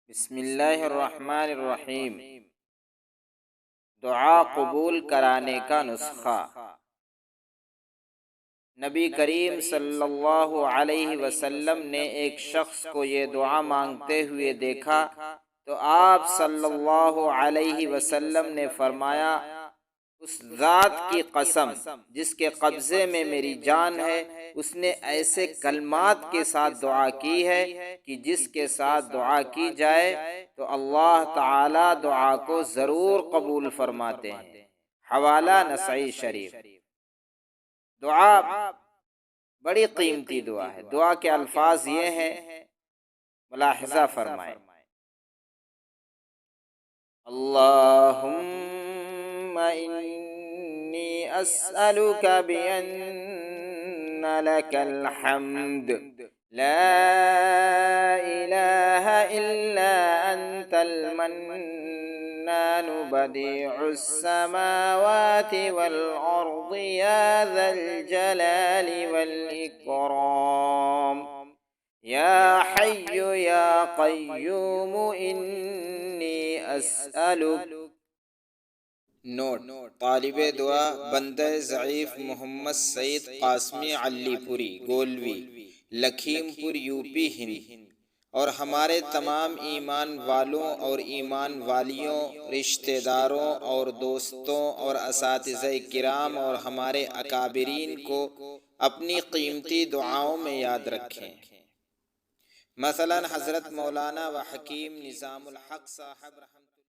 बिस्मिल्लाहिर्रहमानिर्रहीम। दुआ कबूल कराने का नुस्खा। नबी करीम सल्लल्लाहु अलैहि वसल्लम ने एक शख्स को ये दुआ मांगते हुए देखा तो आप सल्लल्लाहु अलैहि वसल्लम ने फरमाया, उस ज़ात की कसम जिसके कब्ज़े में मेरी जान है, उसने ऐसे कलमात के साथ दुआ की है कि जिसके साथ दुआ की जाए तो अल्लाह ताला दुआ को ज़रूर कबूल फरमाते हैं। हवाला नसई शरीफ। दुआ बड़ी कीमती दुआ है। दुआ के अल्फाज ये हैं, मुलाहिज़ा फरमाएं। अल्लाहुम्मा इन्नी अस्अलुका बिअन्ना लकल हम्द ला इलाहा इल्ला अंतल मन्नानु बदीउस समावाति वल अर्दि या ज़ल जलाली वल इकराम या हय्यु या क़य्यूम इन्नी अस्अलुक। नोट: तालिबे दुआ बंदे ज़ईफ़ मोहम्मद सईद कासमी अलीपुरी गोलवी, लखीमपुर यूपी हिंद, और हमारे तमाम ईमान वालों और ईमान वालियों, रिश्तेदारों और दोस्तों और असातिज़े किराम और हमारे अकाबिरीन को अपनी कीमती दुआओं में याद रखें। मसलन हज़रत मौलाना व हकीम निज़ामुल हक़ साहब